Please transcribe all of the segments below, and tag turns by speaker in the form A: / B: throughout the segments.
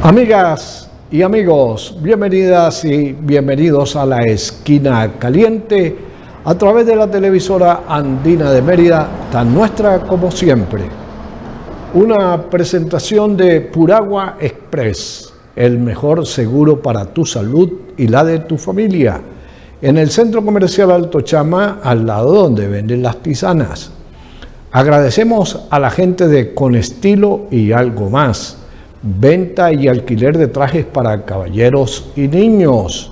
A: Amigas y amigos, bienvenidas y bienvenidos a La Esquina Caliente a través de la televisora andina de Mérida, tan nuestra como siempre. Una presentación de Puragua Express, el mejor seguro para tu salud y la de tu familia, en el Centro Comercial Alto Chama, al lado donde venden las tisanas. Agradecemos a la gente de Con Estilo y Algo Más, venta y alquiler de trajes para caballeros y niños.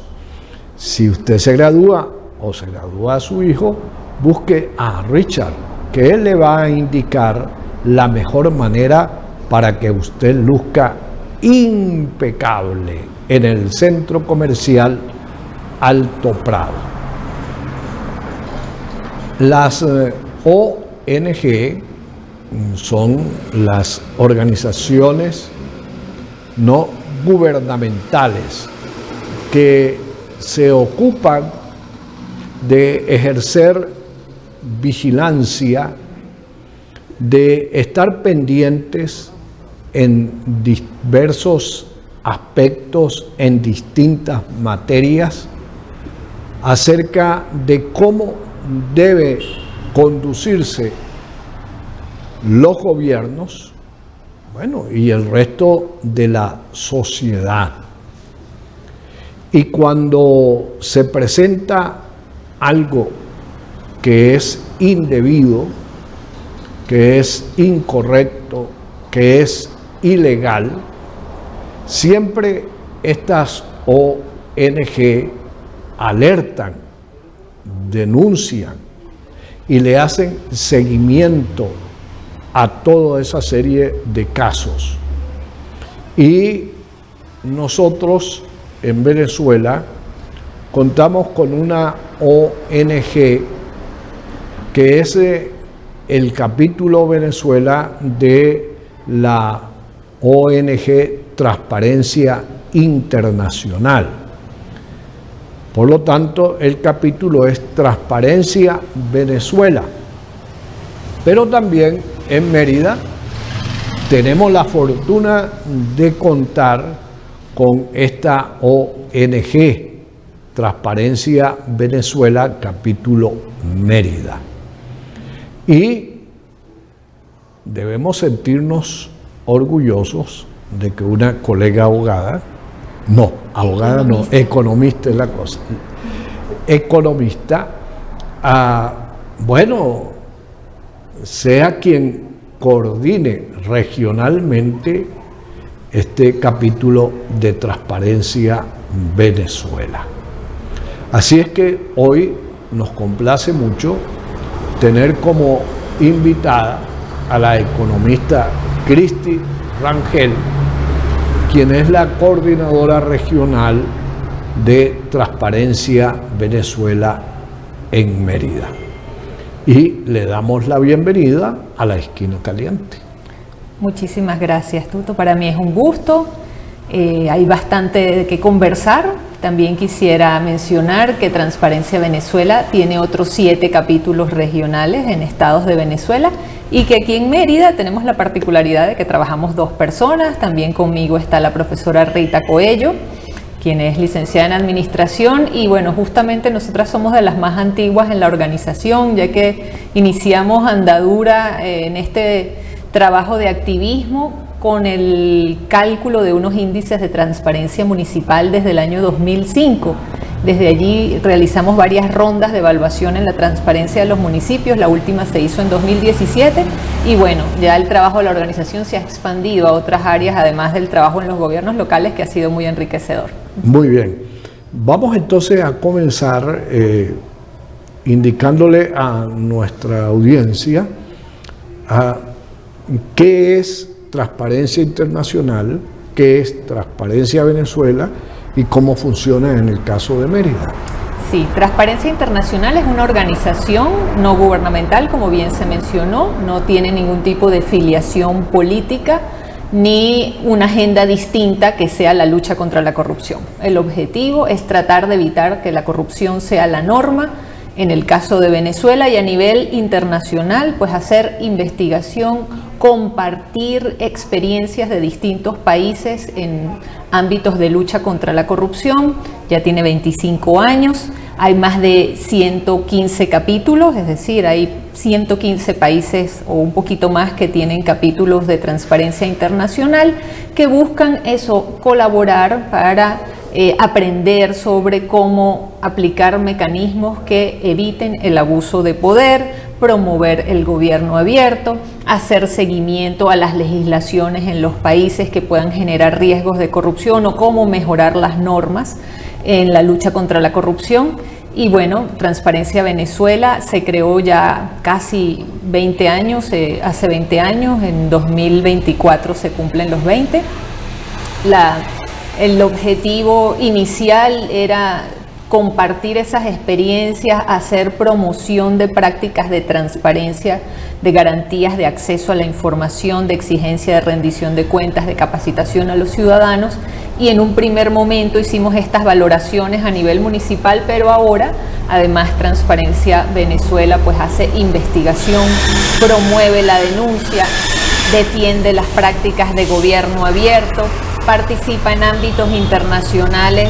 A: Si usted se gradúa o se gradúa a su hijo, busque a Richard, que él le va a indicar la mejor manera para que usted luzca impecable en el Centro Comercial Alto Prado. Las ONG son las organizaciones no gubernamentales que se ocupan de ejercer vigilancia, de estar pendientes en diversos aspectos, en distintas materias, acerca de cómo debe conducirse los gobiernos, y el resto de la sociedad. Y cuando se presenta algo que es indebido, que es incorrecto, que es ilegal, siempre estas ONG alertan, denuncian y le hacen seguimiento a toda esa serie de casos. Y nosotros en Venezuela contamos con una ONG que es el capítulo Venezuela de la ONG Transparencia Internacional. Por lo tanto, el capítulo es Transparencia Venezuela. Pero también en Mérida tenemos la fortuna de contar con esta ONG, Transparencia Venezuela, capítulo Mérida. Y debemos sentirnos orgullosos de que una colega economista es la cosa, economista, sea quien coordine regionalmente este capítulo de Transparencia Venezuela. Así es que hoy nos complace mucho tener como invitada a la economista Cristi Rangel, quien es la coordinadora regional de Transparencia Venezuela en Mérida. Y le damos la bienvenida a La Esquina Caliente.
B: Muchísimas gracias, Tuto. Para mí es un gusto. Hay bastante de qué conversar. También quisiera mencionar que Transparencia Venezuela tiene otros 7 capítulos regionales en estados de Venezuela y que aquí en Mérida tenemos la particularidad de que trabajamos 2 personas. También conmigo está la profesora Rita Coello, quien es licenciada en Administración, y justamente nosotras somos de las más antiguas en la organización, ya que iniciamos andadura en este trabajo de activismo con el cálculo de unos índices de transparencia municipal desde el año 2005. Desde allí realizamos varias rondas de evaluación en la transparencia de los municipios, la última se hizo en 2017 y ya el trabajo de la organización se ha expandido a otras áreas, además del trabajo en los gobiernos locales, que ha sido muy enriquecedor.
A: Muy bien, vamos entonces a comenzar indicándole a nuestra audiencia qué es Transparencia Internacional, qué es Transparencia Venezuela y cómo funciona en el caso de Mérida.
B: Sí, Transparencia Internacional es una organización no gubernamental, como bien se mencionó, no tiene ningún tipo de filiación política ni una agenda distinta que sea la lucha contra la corrupción. El objetivo es tratar de evitar que la corrupción sea la norma en el caso de Venezuela, y a nivel internacional, pues hacer investigación, compartir experiencias de distintos países en ámbitos de lucha contra la corrupción. Ya tiene 25 años, hay más de 115 capítulos, es decir, hay 115 países o un poquito más que tienen capítulos de Transparencia Internacional que buscan eso, colaborar para aprender sobre cómo aplicar mecanismos que eviten el abuso de poder, promover el gobierno abierto, hacer seguimiento a las legislaciones en los países que puedan generar riesgos de corrupción o cómo mejorar las normas en la lucha contra la corrupción. Y bueno, Transparencia Venezuela se creó ya casi 20 años, hace 20 años, en 2024 se cumplen los 20. El objetivo inicial era compartir esas experiencias, hacer promoción de prácticas de transparencia, de garantías de acceso a la información, de exigencia de rendición de cuentas, de capacitación a los ciudadanos, y en un primer momento hicimos estas valoraciones a nivel municipal, pero ahora además Transparencia Venezuela pues hace investigación, promueve la denuncia, defiende las prácticas de gobierno abierto, participa en ámbitos internacionales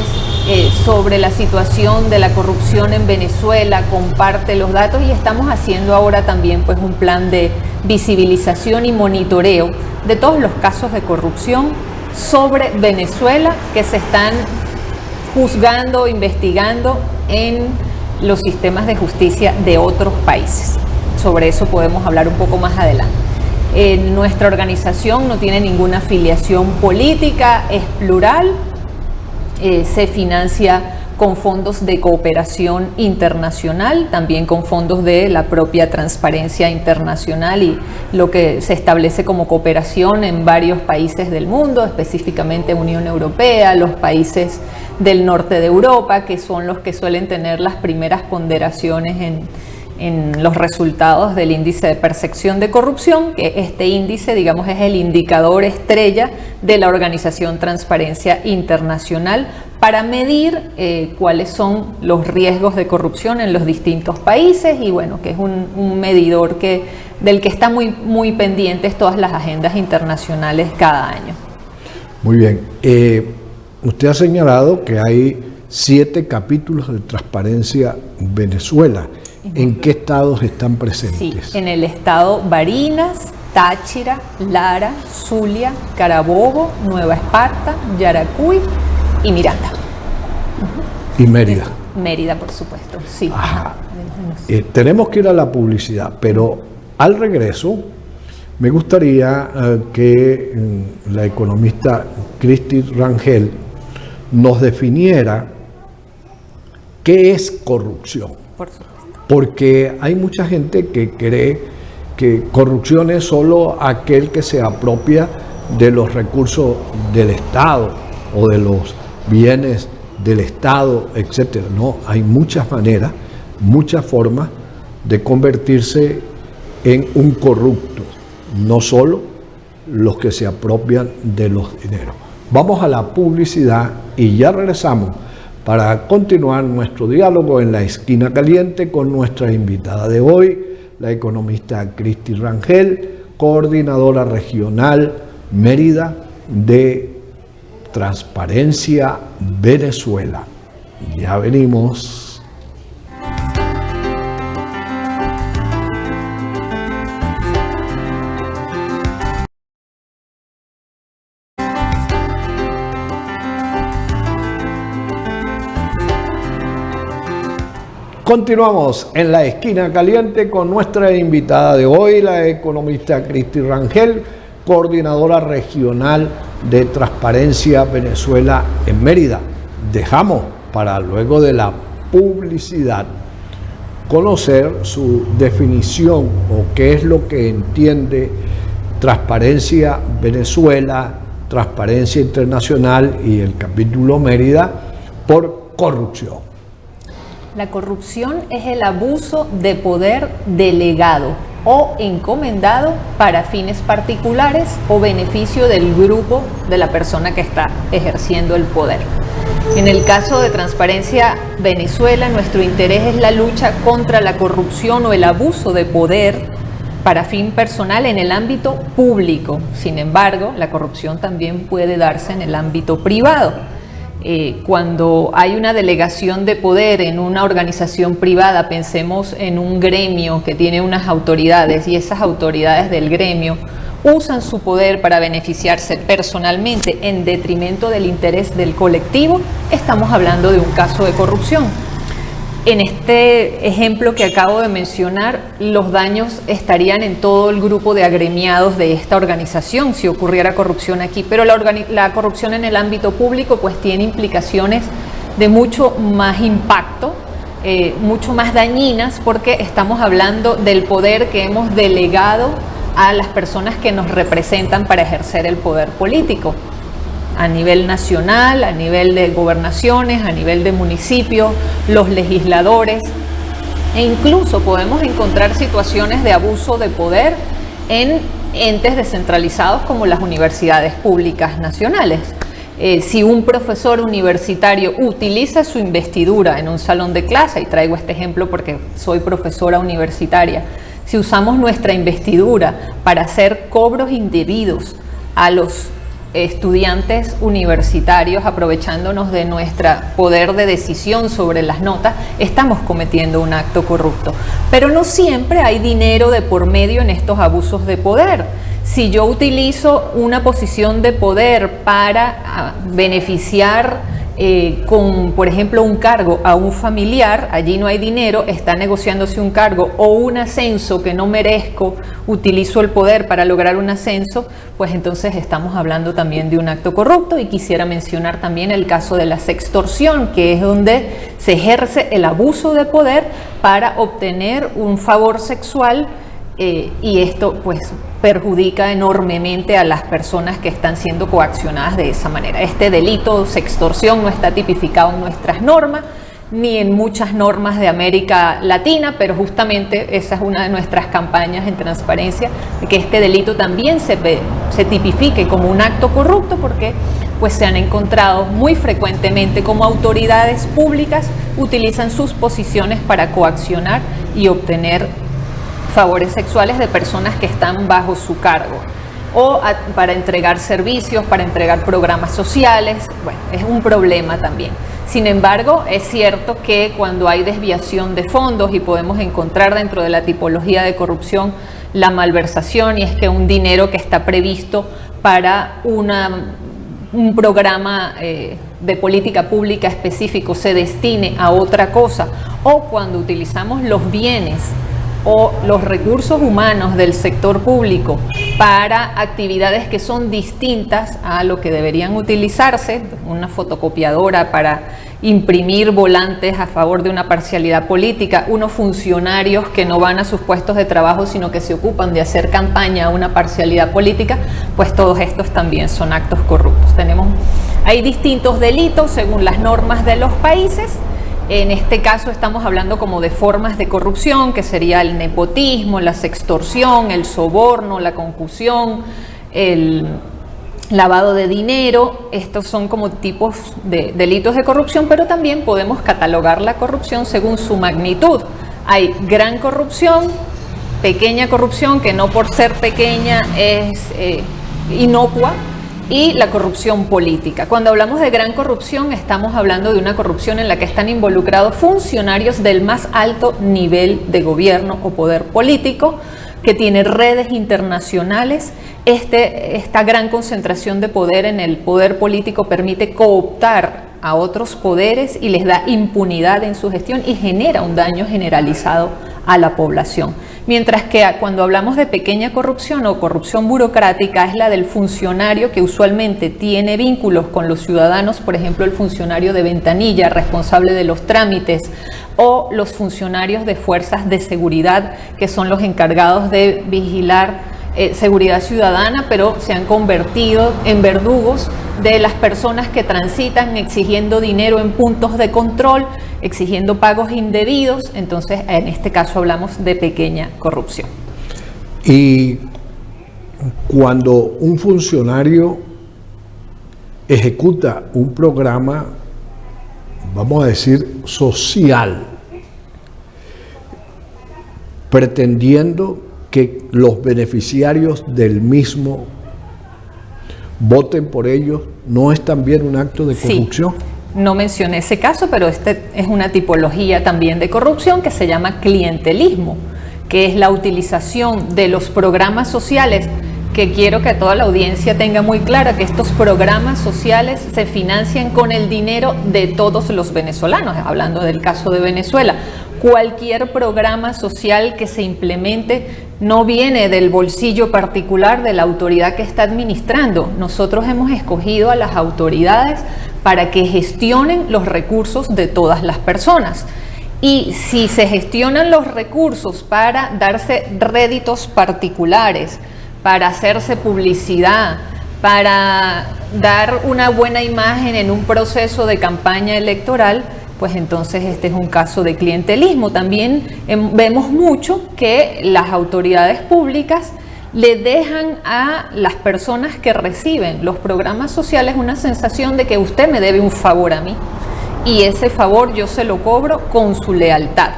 B: sobre la situación de la corrupción en Venezuela, comparte los datos, y estamos haciendo ahora también pues un plan de visibilización y monitoreo de todos los casos de corrupción sobre Venezuela que se están juzgando, investigando en los sistemas de justicia de otros países. Sobre eso podemos hablar un poco más adelante. Nuestra organización no tiene ninguna afiliación política, es plural, se financia con fondos de cooperación internacional, también con fondos de la propia Transparencia Internacional y lo que se establece como cooperación en varios países del mundo, específicamente Unión Europea, los países del norte de Europa, que son los que suelen tener las primeras ponderaciones en los resultados del índice de percepción de corrupción, que este índice, digamos, es el indicador estrella de la organización Transparencia Internacional para medir cuáles son los riesgos de corrupción en los distintos países, y bueno, que es un medidor del que está muy pendientes todas las agendas internacionales cada año.
A: Muy bien. Usted ha señalado que hay 7 capítulos de Transparencia Venezuela. ¿En qué estados están presentes?
B: Sí, en el estado Barinas, Táchira, Lara, Zulia, Carabobo, Nueva Esparta, Yaracuy y Miranda.
A: Y Mérida.
B: Mérida, por supuesto, sí.
A: Tenemos que ir a la publicidad, pero al regreso me gustaría que la economista Cristi Rangel nos definiera qué es corrupción.
B: Por supuesto.
A: Porque hay mucha gente que cree que corrupción es solo aquel que se apropia de los recursos del Estado o de los bienes del Estado, etc. No, hay muchas maneras, muchas formas de convertirse en un corrupto, no solo los que se apropian de los dineros. Vamos a la publicidad y ya regresamos para continuar nuestro diálogo en la esquina caliente con nuestra invitada de hoy, la economista Cristi Rangel, coordinadora regional Mérida de Transparencia Venezuela. Ya venimos. Continuamos en la esquina caliente con nuestra invitada de hoy, la economista Cristi Rangel, coordinadora regional de Transparencia Venezuela en Mérida. Dejamos para luego de la publicidad conocer su definición o qué es lo que entiende Transparencia Venezuela, Transparencia Internacional y el capítulo Mérida por corrupción.
B: La corrupción es el abuso de poder delegado o encomendado para fines particulares o beneficio del grupo de la persona que está ejerciendo el poder. En el caso de Transparencia Venezuela, nuestro interés es la lucha contra la corrupción o el abuso de poder para fin personal en el ámbito público. Sin embargo, la corrupción también puede darse en el ámbito privado. Cuando hay una delegación de poder en una organización privada, pensemos en un gremio que tiene unas autoridades y esas autoridades del gremio usan su poder para beneficiarse personalmente en detrimento del interés del colectivo, estamos hablando de un caso de corrupción. En este ejemplo que acabo de mencionar, los daños estarían en todo el grupo de agremiados de esta organización si ocurriera corrupción aquí, pero la corrupción en el ámbito público pues tiene implicaciones de mucho más impacto, mucho más dañinas, porque estamos hablando del poder que hemos delegado a las personas que nos representan para ejercer el poder político a nivel nacional, a nivel de gobernaciones, a nivel de municipios, los legisladores, e incluso podemos encontrar situaciones de abuso de poder en entes descentralizados como las universidades públicas nacionales. Si un profesor universitario utiliza su investidura en un salón de clase, y traigo este ejemplo porque soy profesora universitaria, si usamos nuestra investidura para hacer cobros indebidos a los estudiantes universitarios, aprovechándonos de nuestro poder de decisión sobre las notas, estamos cometiendo un acto corrupto. Pero no siempre hay dinero de por medio en estos abusos de poder. Si yo utilizo una posición de poder para beneficiar con, por ejemplo, un cargo a un familiar, allí no hay dinero, está negociándose un cargo o un ascenso que no merezco, utilizo el poder para lograr un ascenso, pues entonces estamos hablando también de un acto corrupto. Y quisiera mencionar también el caso de la sextorsión, que es donde se ejerce el abuso de poder para obtener un favor sexual, y esto pues perjudica enormemente a las personas que están siendo coaccionadas de esa manera. Este delito, sextorsión, no está tipificado en nuestras normas, ni en muchas normas de América Latina, pero justamente esa es una de nuestras campañas en transparencia, de que este delito también se tipifique como un acto corrupto, porque pues se han encontrado muy frecuentemente como autoridades públicas utilizan sus posiciones para coaccionar y obtener favores sexuales de personas que están bajo su cargo, o para entregar servicios, para entregar programas sociales. Bueno, es un problema también. Sin embargo, es cierto que cuando hay desviación de fondos, y podemos encontrar dentro de la tipología de corrupción la malversación, y es que un dinero que está previsto para un programa de política pública específico se destine a otra cosa, o cuando utilizamos los bienes o los recursos humanos del sector público para actividades que son distintas a lo que deberían utilizarse, una fotocopiadora para imprimir volantes a favor de una parcialidad política, unos funcionarios que no van a sus puestos de trabajo sino que se ocupan de hacer campaña a una parcialidad política, pues todos estos también son actos corruptos. Hay distintos delitos según las normas de los países. En este caso estamos hablando como de formas de corrupción, que sería el nepotismo, la sextorsión, el soborno, la concusión, el lavado de dinero. Estos son como tipos de delitos de corrupción, pero también podemos catalogar la corrupción según su magnitud. Hay gran corrupción, pequeña corrupción, que no por ser pequeña es inocua, y la corrupción política. Cuando hablamos de gran corrupción, estamos hablando de una corrupción en la que están involucrados funcionarios del más alto nivel de gobierno o poder político, que tiene redes internacionales. Esta gran concentración de poder en el poder político permite cooptar a otros poderes y les da impunidad en su gestión y genera un daño generalizado a la población. Mientras que cuando hablamos de pequeña corrupción o corrupción burocrática, es la del funcionario que usualmente tiene vínculos con los ciudadanos, por ejemplo el funcionario de ventanilla responsable de los trámites, o los funcionarios de fuerzas de seguridad, que son los encargados de vigilar seguridad ciudadana, pero se han convertido en verdugos de las personas que transitan exigiendo dinero en puntos de control, exigiendo pagos indebidos. Entonces, en este caso hablamos de pequeña corrupción.
A: Y cuando un funcionario ejecuta un programa vamos a decir, social, pretendiendo que los beneficiarios del mismo voten por ellos, ¿no es también un acto de corrupción?
B: Sí. No mencioné ese caso, pero este es una tipología también de corrupción que se llama clientelismo, que es la utilización de los programas sociales, que quiero que toda la audiencia tenga muy clara que estos programas sociales se financian con el dinero de todos los venezolanos, hablando del caso de Venezuela. Cualquier programa social que se implemente no viene del bolsillo particular de la autoridad que está administrando. Nosotros hemos escogido a las autoridades para que gestionen los recursos de todas las personas. Y si se gestionan los recursos para darse réditos particulares, para hacerse publicidad, para dar una buena imagen en un proceso de campaña electoral, pues entonces este es un caso de clientelismo. También vemos mucho que las autoridades públicas le dejan a las personas que reciben los programas sociales una sensación de que usted me debe un favor a mí y ese favor yo se lo cobro con su lealtad,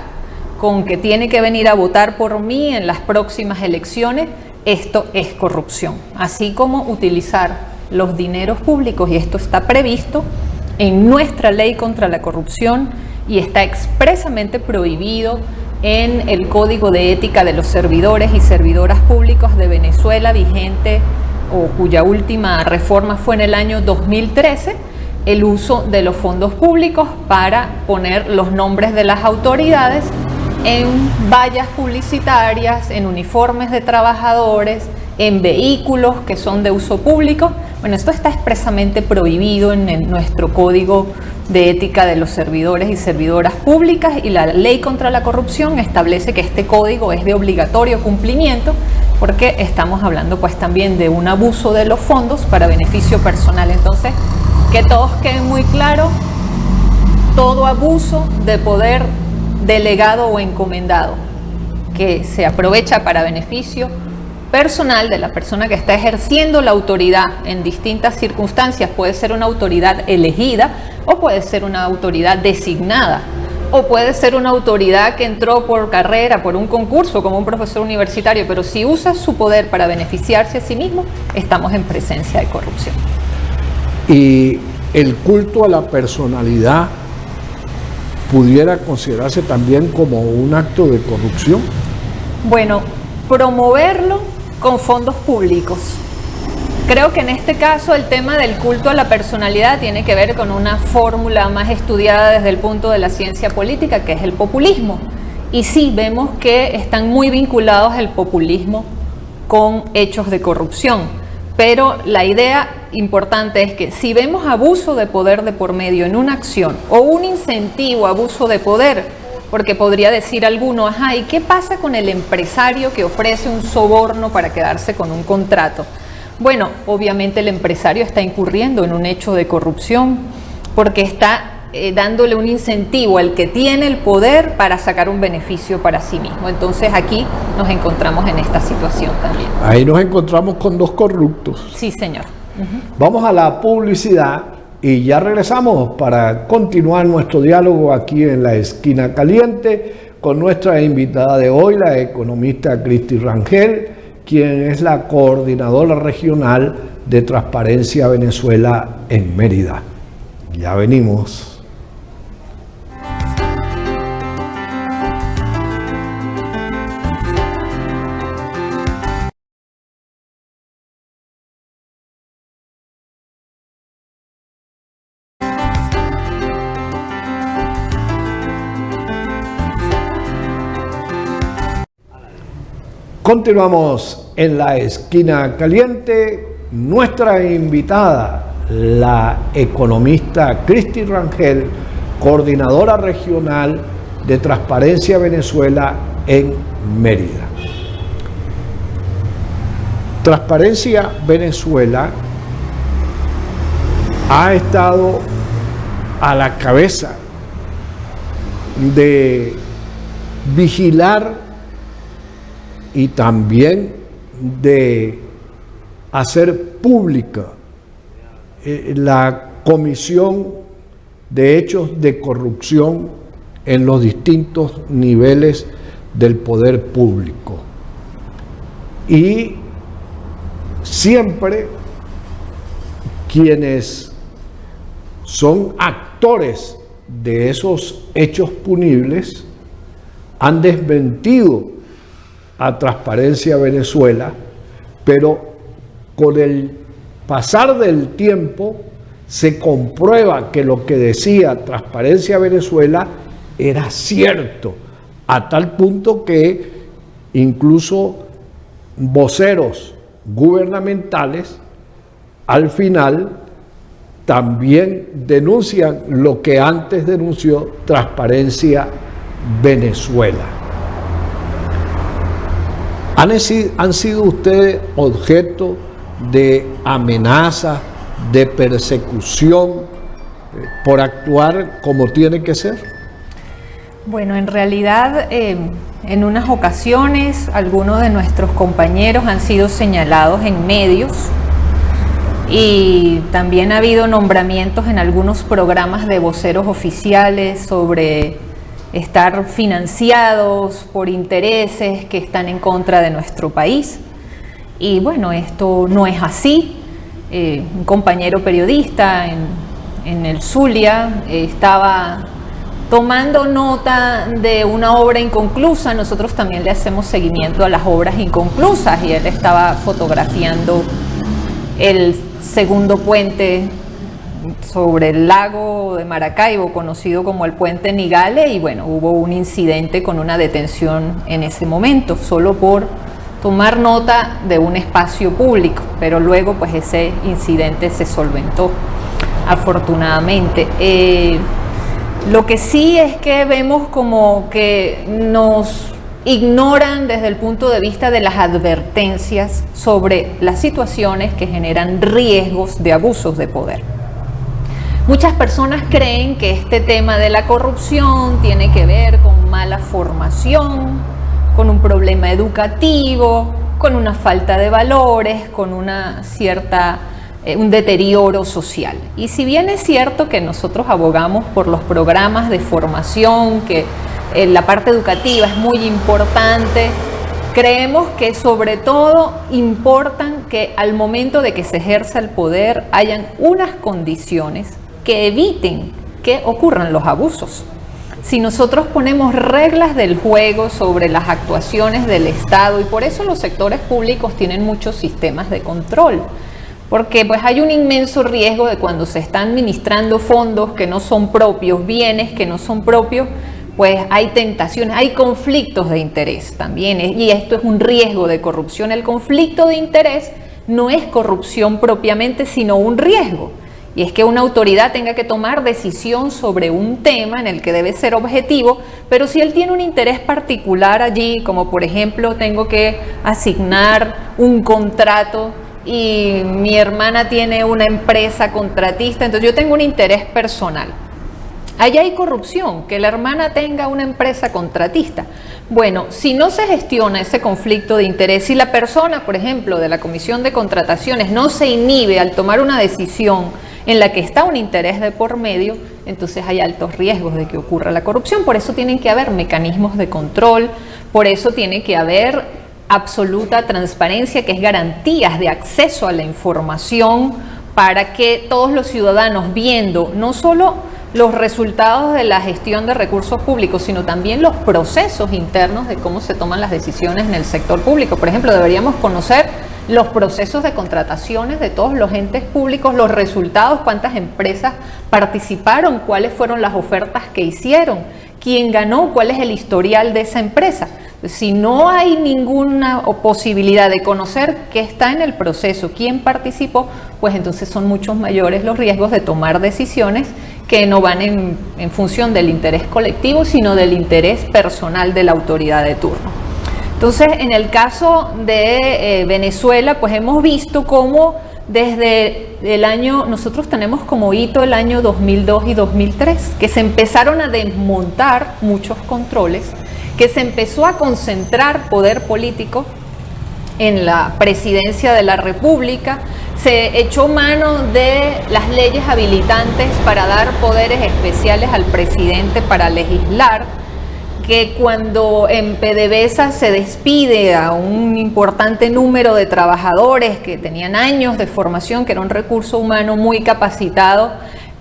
B: con que tiene que venir a votar por mí en las próximas elecciones. Esto es corrupción, así como utilizar los dineros públicos, y esto está previsto en nuestra ley contra la corrupción y está expresamente prohibido en el Código de Ética de los Servidores y Servidoras Públicos de Venezuela, vigente o cuya última reforma fue en el año 2013, el uso de los fondos públicos para poner los nombres de las autoridades en vallas publicitarias, en uniformes de trabajadores, en vehículos que son de uso público. Bueno, esto está expresamente prohibido en nuestro Código de Ética de los Servidores y Servidoras Públicas, y la Ley contra la Corrupción establece que este código es de obligatorio cumplimiento, porque estamos hablando pues también de un abuso de los fondos para beneficio personal. Entonces, que todos queden muy claros, todo abuso de poder delegado o encomendado que se aprovecha para beneficio personal de la persona que está ejerciendo la autoridad en distintas circunstancias, puede ser una autoridad elegida o puede ser una autoridad designada o puede ser una autoridad que entró por carrera, por un concurso como un profesor universitario, pero si usa su poder para beneficiarse a sí mismo, estamos en presencia de corrupción.
A: Y el culto a la personalidad pudiera considerarse también como un acto de corrupción.
B: Bueno, promoverlo con fondos públicos. Creo que en este caso el tema del culto a la personalidad tiene que ver con una fórmula más estudiada desde el punto de la ciencia política, que es el populismo. Y sí, vemos que están muy vinculados el populismo con hechos de corrupción. Pero la idea importante es que si vemos abuso de poder de por medio en una acción o un incentivo a abuso de poder, porque podría decir alguno, ajá, ¿y qué pasa con el empresario que ofrece un soborno para quedarse con un contrato? Bueno, obviamente el empresario está incurriendo en un hecho de corrupción porque está dándole un incentivo al que tiene el poder para sacar un beneficio para sí mismo. Entonces aquí nos encontramos en esta situación también.
A: Ahí nos encontramos con dos corruptos.
B: Sí, señor.
A: Vamos a la publicidad y ya regresamos para continuar nuestro diálogo aquí en la Esquina Caliente con nuestra invitada de hoy, la economista Cristi Rangel, quien es la coordinadora regional de Transparencia Venezuela en Mérida. Ya venimos. Continuamos en la Esquina Caliente. Nuestra invitada, la economista Cristi Rangel, coordinadora regional de Transparencia Venezuela en Mérida. Transparencia Venezuela ha estado a la cabeza de vigilar y también de hacer pública la Comisión de hechos de corrupción en los distintos niveles del poder público. Y siempre quienes son actores de esos hechos punibles han desmentido a Transparencia Venezuela, pero con el pasar del tiempo se comprueba que lo que decía Transparencia Venezuela era cierto, a tal punto que incluso voceros gubernamentales al final también denuncian lo que antes denunció Transparencia Venezuela. ¿Han sido ustedes objeto de amenazas, de persecución por actuar como tiene que ser?
B: Bueno, en realidad en unas ocasiones algunos de nuestros compañeros han sido señalados en medios y también ha habido nombramientos en algunos programas de voceros oficiales sobre estar financiados por intereses que están en contra de nuestro país. Y bueno, esto no es así. Un compañero periodista en el Zulia estaba tomando nota de una obra inconclusa. Nosotros también le hacemos seguimiento a las obras inconclusas y él estaba fotografiando el segundo puente sobre el lago de Maracaibo, conocido como el puente Nigale, y bueno, hubo un incidente con una detención en ese momento, solo por tomar nota de un espacio público, pero luego pues ese incidente se solventó, afortunadamente. Lo que sí es que vemos como que nos ignoran desde el punto de vista de las advertencias sobre las situaciones que generan riesgos de abusos de poder. Muchas personas creen que este tema de la corrupción tiene que ver con mala formación, con un problema educativo, con una falta de valores, con una cierta un deterioro social. Y si bien es cierto que nosotros abogamos por los programas de formación, que la parte educativa es muy importante, creemos que sobre todo importan que al momento de que se ejerza el poder hayan unas condiciones que eviten que ocurran los abusos. Si nosotros ponemos reglas del juego sobre las actuaciones del Estado, y por eso los sectores públicos tienen muchos sistemas de control, porque pues hay un inmenso riesgo de cuando se están administrando fondos que no son propios, bienes que no son propios, pues hay tentaciones, hay conflictos de interés también, y esto es un riesgo de corrupción. El conflicto de interés no es corrupción propiamente, sino un riesgo. Y es que una autoridad tenga que tomar decisión sobre un tema en el que debe ser objetivo, pero si él tiene un interés particular allí, como por ejemplo tengo que asignar un contrato y mi hermana tiene una empresa contratista, entonces yo tengo un interés personal. Allá hay corrupción, que la hermana tenga una empresa contratista. Bueno, si no se gestiona ese conflicto de interés, si la persona, por ejemplo, de la Comisión de Contrataciones no se inhibe al tomar una decisión en la que está un interés de por medio, entonces hay altos riesgos de que ocurra la corrupción. Por eso tienen que haber mecanismos de control, por eso tiene que haber absoluta transparencia, que es garantías de acceso a la información para que todos los ciudadanos, viendo no solo los resultados de la gestión de recursos públicos, sino también los procesos internos de cómo se toman las decisiones en el sector público. Por ejemplo, deberíamos conocer los procesos de contrataciones de todos los entes públicos, los resultados, cuántas empresas participaron, cuáles fueron las ofertas que hicieron, quién ganó, cuál es el historial de esa empresa. Si no hay ninguna posibilidad de conocer qué está en el proceso, quién participó, pues entonces son muchos mayores los riesgos de tomar decisiones que no van en función del interés colectivo, sino del interés personal de la autoridad de turno. Entonces, en el caso de Venezuela, pues hemos visto cómo desde el año, nosotros tenemos como hito el año 2002 y 2003, que se empezaron a desmontar muchos controles, que se empezó a concentrar poder político en la presidencia de la República, se echó mano de las leyes habilitantes para dar poderes especiales al presidente para legislar, que cuando en PDVSA se despide a un importante número de trabajadores que tenían años de formación, que era un recurso humano muy capacitado,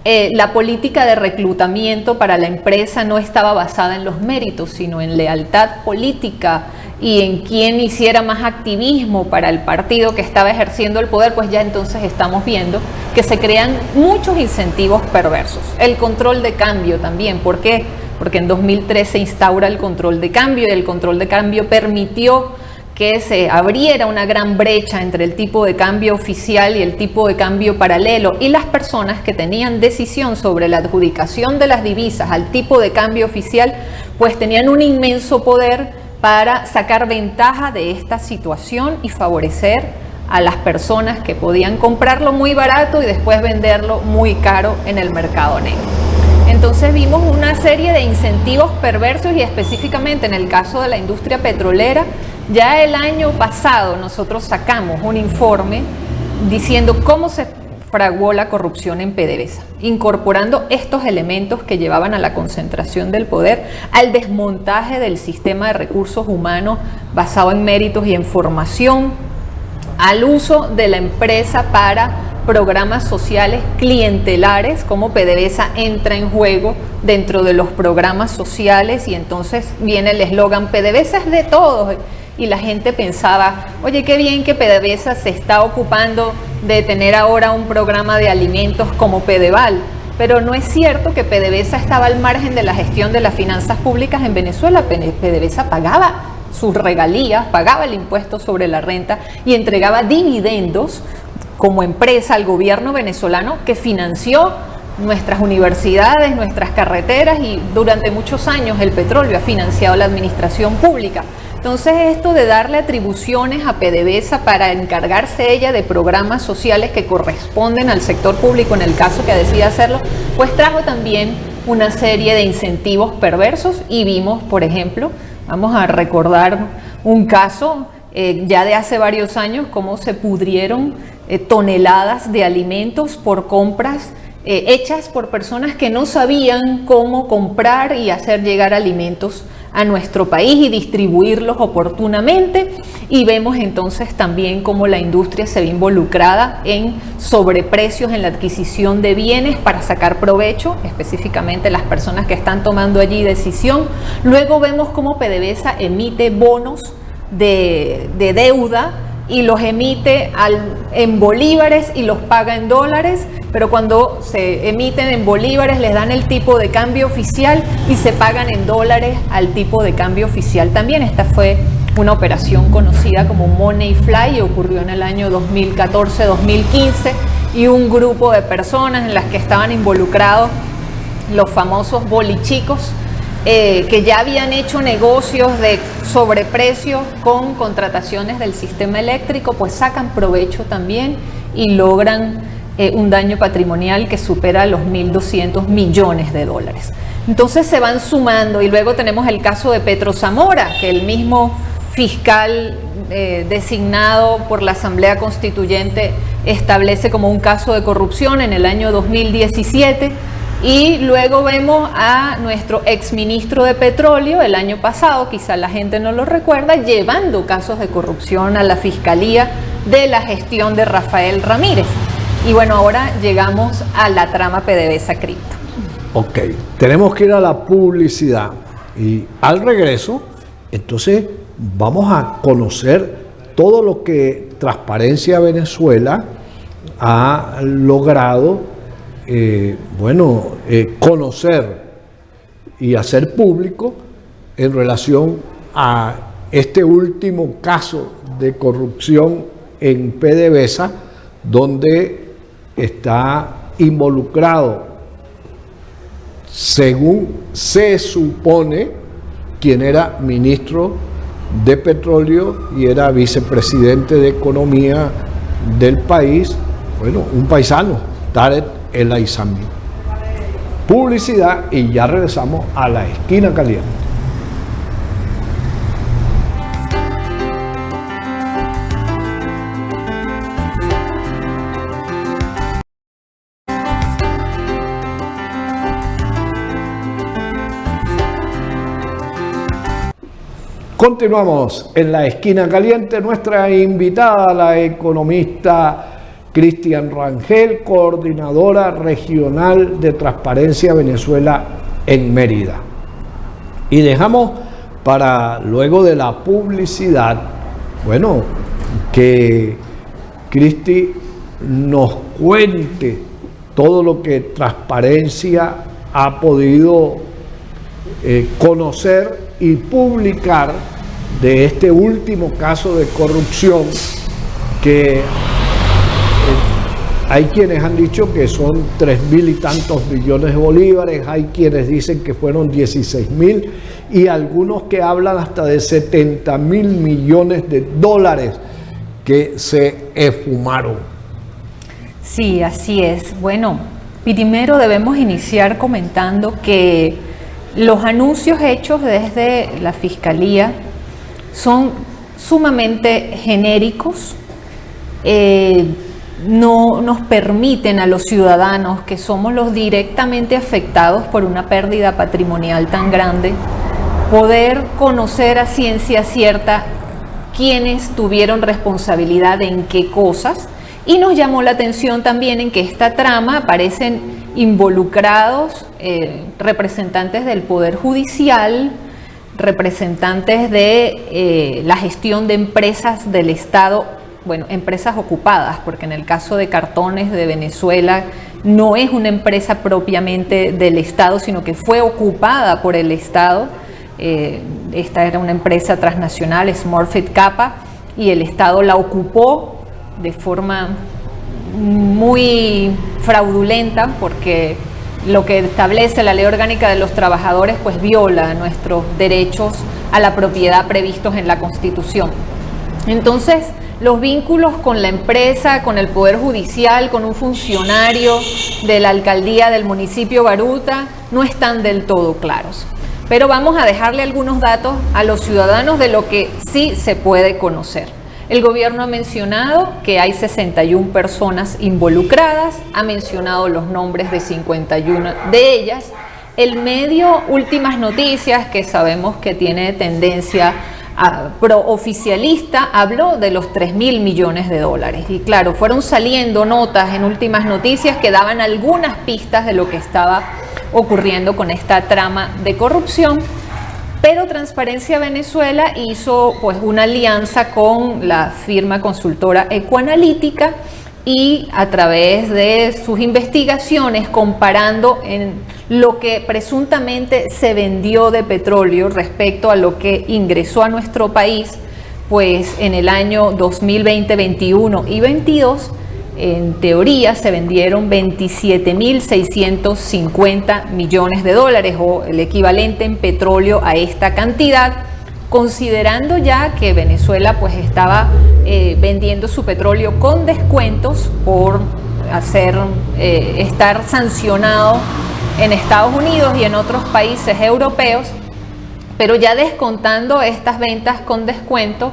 B: la política de reclutamiento para la empresa no estaba basada en los méritos, sino en lealtad política y en quién hiciera más activismo para el partido que estaba ejerciendo el poder. Pues ya entonces estamos viendo que se crean muchos incentivos perversos. El control de cambio también, ¿por qué? Porque en 2003 se instaura el control de cambio y el control de cambio permitió que se abriera una gran brecha entre el tipo de cambio oficial y el tipo de cambio paralelo, y las personas que tenían decisión sobre la adjudicación de las divisas al tipo de cambio oficial, pues tenían un inmenso poder para sacar ventaja de esta situación y favorecer a las personas que podían comprarlo muy barato y después venderlo muy caro en el mercado negro. Entonces vimos una serie de incentivos perversos, y específicamente en el caso de la industria petrolera, ya el año pasado nosotros sacamos un informe diciendo cómo se fraguó la corrupción en PDVSA, incorporando estos elementos que llevaban a la concentración del poder, al desmontaje del sistema de recursos humanos basado en méritos y en formación, al uso de la empresa para programas sociales clientelares, como PDVSA entra en juego dentro de los programas sociales, y entonces viene el eslogan PDVSA es de todos, y la gente pensaba, oye, qué bien que PDVSA se está ocupando de tener ahora un programa de alimentos como Pedeval, pero no es cierto que PDVSA estaba al margen de la gestión de las finanzas públicas en Venezuela. PDVSA pagaba sus regalías, pagaba el impuesto sobre la renta y entregaba dividendos como empresa al gobierno venezolano, que financió nuestras universidades, nuestras carreteras, y durante muchos años el petróleo ha financiado la administración pública. Entonces, esto de darle atribuciones a PDVSA para encargarse ella de programas sociales que corresponden al sector público en el caso que decida hacerlo, pues trajo también una serie de incentivos perversos. Y vimos, por ejemplo, vamos a recordar un caso ya de hace varios años, cómo se pudrieron toneladas de alimentos por compras hechas por personas que no sabían cómo comprar y hacer llegar alimentos a nuestro país y distribuirlos oportunamente. Y vemos entonces también cómo la industria se ve involucrada en sobreprecios en la adquisición de bienes para sacar provecho, específicamente las personas que están tomando allí decisión. Luego vemos cómo PDVSA emite bonos de deuda y los emite en bolívares y los paga en dólares, pero cuando se emiten en bolívares les dan el tipo de cambio oficial y se pagan en dólares al tipo de cambio oficial también. Esta fue una operación conocida como Money Fly y ocurrió en el año 2014-2015, y un grupo de personas en las que estaban involucrados los famosos bolichicos, que ya habían hecho negocios de sobreprecio con contrataciones del sistema eléctrico, pues sacan provecho también y logran un daño patrimonial que supera los 1.200 millones de dólares. Entonces se van sumando, y luego tenemos el caso de Petro Zamora, que el mismo fiscal designado por la Asamblea Constituyente establece como un caso de corrupción en el año 2017. Y luego vemos a nuestro exministro de Petróleo el año pasado, quizá la gente no lo recuerda, llevando casos de corrupción a la Fiscalía de la gestión de Rafael Ramírez. Y bueno, ahora llegamos a la trama PDVSA Cripto.
A: Ok, tenemos que ir a la publicidad, y al regreso, entonces vamos a conocer todo lo que Transparencia Venezuela ha logrado conocer y hacer público en relación a este último caso de corrupción en PDVSA, donde está involucrado, según se supone, quien era ministro de Petróleo y era vicepresidente de Economía del país, un paisano, Tarek El Aizami. Publicidad y ya regresamos a la esquina caliente. Continuamos en la esquina caliente. Nuestra invitada, la economista Cristian Rangel, coordinadora regional de Transparencia Venezuela en Mérida. Y dejamos para luego de la publicidad, bueno, que Cristi nos cuente todo lo que Transparencia ha podido conocer y publicar de este último caso de corrupción que hay quienes han dicho que son 3.000 y tantos millones de bolívares, hay quienes dicen que fueron 16.000 y algunos que hablan hasta de 70.000 millones de dólares que se esfumaron.
B: Sí, así es. Bueno, primero debemos iniciar comentando que los anuncios hechos desde la Fiscalía son sumamente genéricos, no nos permiten a los ciudadanos, que somos los directamente afectados por una pérdida patrimonial tan grande, poder conocer a ciencia cierta quiénes tuvieron responsabilidad en qué cosas. Y nos llamó la atención también en que esta trama aparecen involucrados representantes del Poder Judicial, representantes de la gestión de empresas del Estado, bueno, empresas ocupadas, porque en el caso de Cartones de Venezuela no es una empresa propiamente del Estado, sino que fue ocupada por el Estado. Esta era una empresa transnacional, Smurfit Kappa, y el Estado la ocupó de forma muy fraudulenta, porque lo que establece la Ley Orgánica de los Trabajadores pues viola nuestros derechos a la propiedad previstos en la Constitución. Entonces, los vínculos con la empresa, con el Poder Judicial, con un funcionario de la alcaldía del municipio Baruta no están del todo claros. Pero vamos a dejarle algunos datos a los ciudadanos de lo que sí se puede conocer. El gobierno ha mencionado que hay 61 personas involucradas, ha mencionado los nombres de 51 de ellas. El medio Últimas Noticias, que sabemos que tiene tendencia pro-oficialista, habló de los 3.000 millones de dólares. Y claro, fueron saliendo notas en Últimas Noticias que daban algunas pistas de lo que estaba ocurriendo con esta trama de corrupción. Pero Transparencia Venezuela hizo pues una alianza con la firma consultora Ecoanalítica y a través de sus investigaciones, comparando en lo que presuntamente se vendió de petróleo respecto a lo que ingresó a nuestro país, pues en el año 2020, 21 y 22, en teoría se vendieron 27.650 millones de dólares o el equivalente en petróleo a esta cantidad, considerando ya que Venezuela pues estaba vendiendo su petróleo con descuentos por estar sancionado en Estados Unidos y en otros países europeos, pero ya descontando estas ventas con descuento,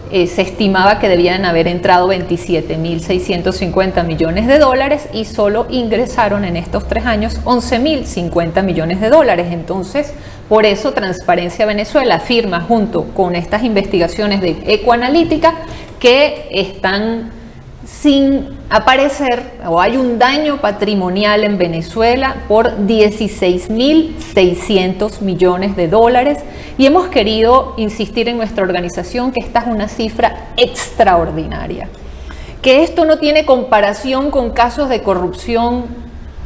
B: se estimaba que debían haber entrado 27.650 millones de dólares y solo ingresaron en estos 3 años 11.050 millones de dólares. Entonces, por eso Transparencia Venezuela afirma, junto con estas investigaciones de Ecoanalítica, que están sin aparecer o hay un daño patrimonial en Venezuela por 16.600 millones de dólares, y hemos querido insistir en nuestra organización que esta es una cifra extraordinaria, que esto no tiene comparación con casos de corrupción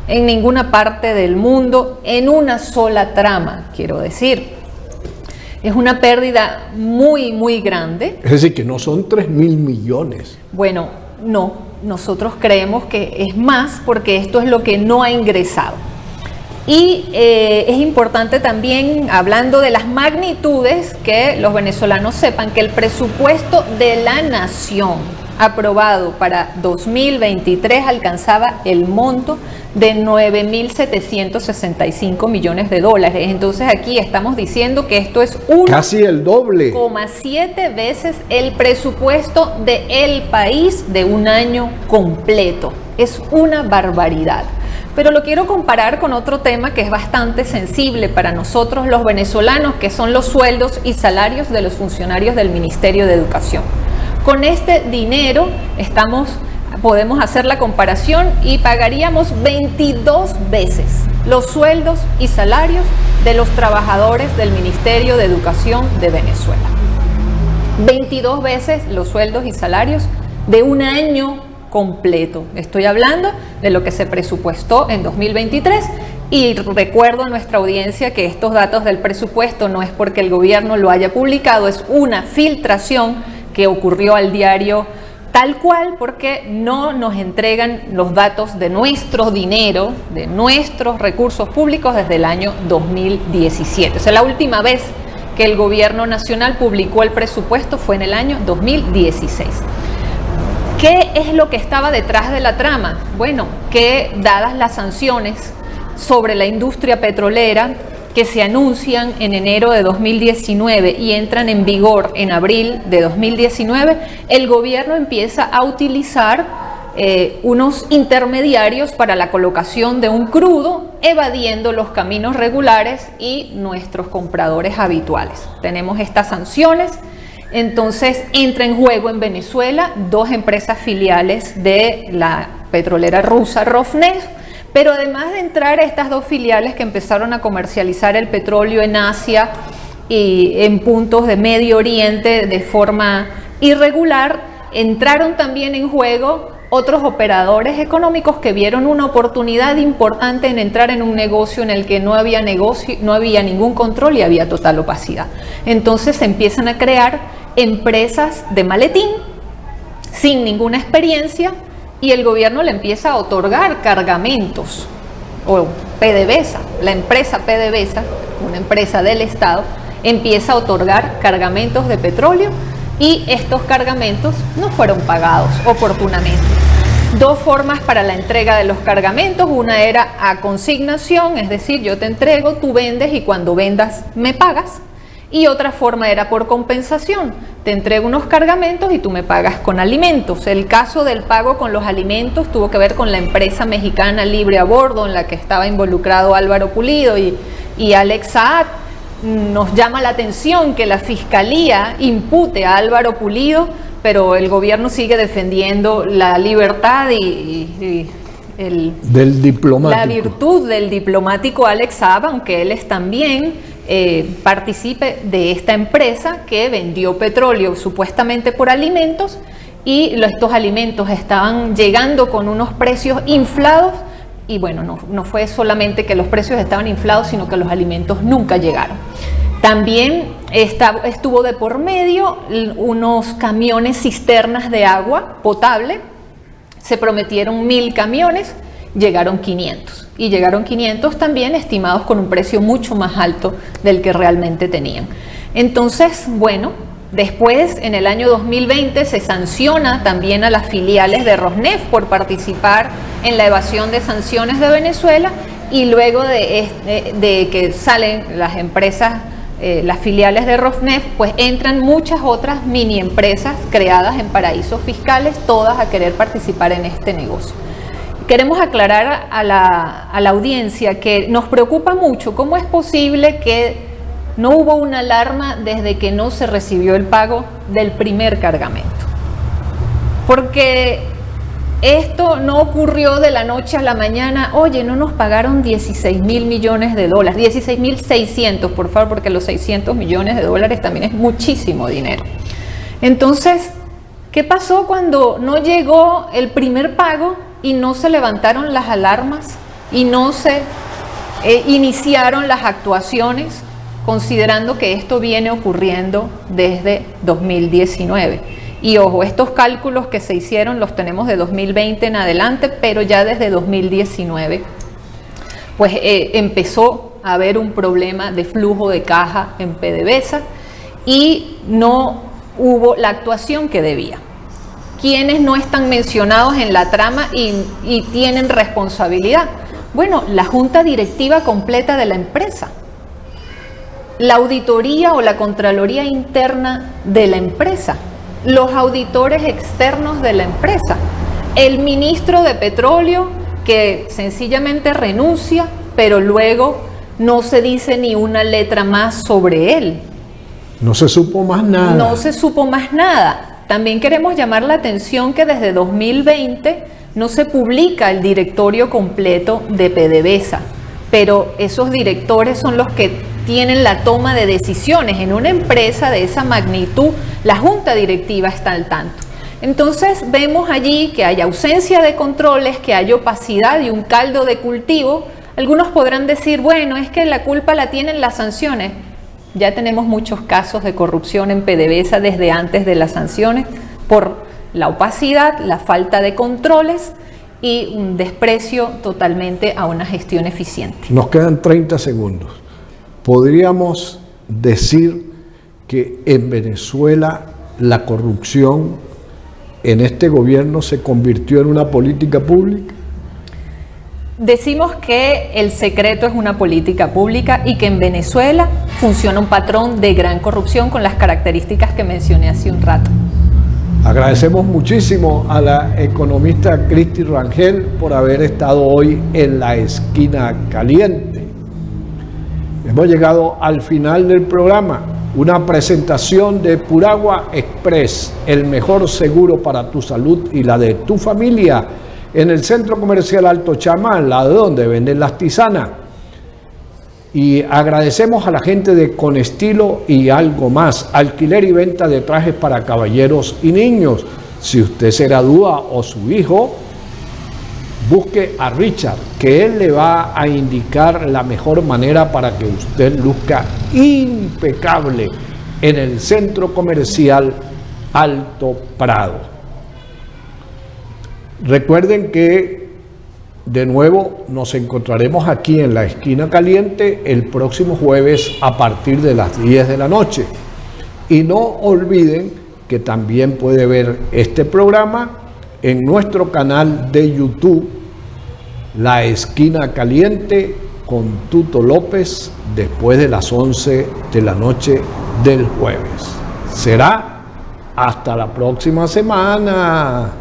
B: en ninguna parte del mundo en una sola trama, quiero decir. Es una pérdida muy, muy grande.
A: Es decir, que no son 3.000 millones.
B: Bueno, no, nosotros creemos que es más, porque esto es lo que no ha ingresado. Y es importante también, hablando de las magnitudes, que los venezolanos sepan que el presupuesto de la nación aprobado para 2023 alcanzaba el monto de 9.765 millones de dólares. Entonces aquí estamos diciendo que esto es
A: casi el doble,
B: 1,7 veces el presupuesto del país de un año completo. Es una barbaridad. Pero lo quiero comparar con otro tema que es bastante sensible para nosotros los venezolanos, que son los sueldos y salarios de los funcionarios del Ministerio de Educación. Con este dinero podemos hacer la comparación y pagaríamos 22 veces los sueldos y salarios de los trabajadores del Ministerio de Educación de Venezuela. 22 veces los sueldos y salarios de un año completo. Estoy hablando de lo que se presupuestó en 2023 y recuerdo a nuestra audiencia que estos datos del presupuesto no es porque el gobierno lo haya publicado, es una filtración que ocurrió al diario tal cual, porque no nos entregan los datos de nuestro dinero, de nuestros recursos públicos desde el año 2017. O sea, la última vez que el gobierno nacional publicó el presupuesto fue en el año 2016. ¿Qué es lo que estaba detrás de la trama? Bueno, que dadas las sanciones sobre la industria petrolera que se anuncian en enero de 2019 y entran en vigor en abril de 2019, el gobierno empieza a utilizar unos intermediarios para la colocación de un crudo, evadiendo los caminos regulares y nuestros compradores habituales. Tenemos estas sanciones. Entonces entra en juego en Venezuela dos empresas filiales de la petrolera rusa Rosneft, pero además de entrar estas dos filiales que empezaron a comercializar el petróleo en Asia y en puntos de Medio Oriente de forma irregular, entraron también en juego otros operadores económicos que vieron una oportunidad importante en entrar en un negocio en el que no había ningún control y había total opacidad. Entonces se empiezan a crear empresas de maletín sin ninguna experiencia y el gobierno le empieza a otorgar cargamentos, o PDVSA, la empresa PDVSA, una empresa del Estado, empieza a otorgar cargamentos de petróleo y estos cargamentos no fueron pagados oportunamente. Dos formas para la entrega de los cargamentos: una era a consignación, es decir, yo te entrego, tú vendes y cuando vendas me pagas. Y otra forma era por compensación, te entrego unos cargamentos y tú me pagas con alimentos. El caso del pago con los alimentos tuvo que ver con la empresa mexicana Libre a Bordo, en la que estaba involucrado Álvaro Pulido y Alex Saad. Nos llama la atención que la Fiscalía impute a Álvaro Pulido, pero el gobierno sigue defendiendo la libertad y la virtud del diplomático Alex Saab, aunque él es también partícipe de esta empresa que vendió petróleo supuestamente por alimentos, y estos alimentos estaban llegando con unos precios inflados. Y bueno, no fue solamente que los precios estaban inflados, sino que los alimentos nunca llegaron. También estuvo de por medio unos camiones cisternas de agua potable. Se prometieron 1000 camiones, llegaron 500. Y llegaron 500 también estimados con un precio mucho más alto del que realmente tenían. Entonces, bueno, después en el año 2020 se sanciona también a las filiales de Rosneft por participar en la evasión de sanciones de Venezuela, y luego de que salen las empresas, las filiales de Rosneft, pues entran muchas otras mini empresas creadas en paraísos fiscales, todas a querer participar en este negocio. Queremos aclarar a la audiencia que nos preocupa mucho cómo es posible que no hubo una alarma desde que no se recibió el pago del primer cargamento. Porque esto no ocurrió de la noche a la mañana. Oye, no nos pagaron 16.000 millones de dólares, 16.600, por favor, porque los 600 millones de dólares también es muchísimo dinero. Entonces, ¿qué pasó cuando no llegó el primer pago y no se levantaron las alarmas y no se iniciaron las actuaciones, considerando que esto viene ocurriendo desde 2019? Y ojo, estos cálculos que se hicieron los tenemos de 2020 en adelante, pero ya desde 2019 pues empezó a haber un problema de flujo de caja en PDVSA y no hubo la actuación que debía. ¿Quiénes no están mencionados en la trama y tienen responsabilidad? Bueno, la junta directiva completa de la empresa, la auditoría o la contraloría interna de la empresa, los auditores externos de la empresa, el ministro de Petróleo que sencillamente renuncia, pero luego no se dice ni una letra más sobre él.
A: No se supo más nada.
B: No se supo más nada. También queremos llamar la atención que desde 2020 no se publica el directorio completo de PDVSA, pero esos directores son los que tienen la toma de decisiones. En una empresa de esa magnitud, la junta directiva está al tanto. Entonces vemos allí que hay ausencia de controles, que hay opacidad y un caldo de cultivo. Algunos podrán decir, bueno, es que la culpa la tienen las sanciones. Ya tenemos muchos casos de corrupción en PDVSA desde antes de las sanciones por la opacidad, la falta de controles y un desprecio totalmente a una gestión eficiente.
A: Nos quedan 30 segundos. ¿Podríamos decir que en Venezuela la corrupción en este gobierno se convirtió en una política pública?
B: Decimos que el secreto es una política pública y que en Venezuela funciona un patrón de gran corrupción con las características que mencioné hace un rato.
A: Agradecemos muchísimo a la economista Cristi Rangel por haber estado hoy en la esquina caliente. Hemos llegado al final del programa. Una presentación de Puragua Express, el mejor seguro para tu salud y la de tu familia, en el Centro Comercial Alto Chama, al lado donde venden las tisanas. Y agradecemos a la gente de Con Estilo y Algo Más, alquiler y venta de trajes para caballeros y niños. Si usted se gradúa o su hijo, busque a Richard, que él le va a indicar la mejor manera para que usted luzca impecable en el Centro Comercial Alto Prado. Recuerden que de nuevo nos encontraremos aquí en la esquina caliente el próximo jueves a partir de las 10 de la noche. Y no olviden que también puede ver este programa en nuestro canal de YouTube, La Esquina Caliente con Tuto López, después de las 11 de la noche del jueves. Será hasta la próxima semana.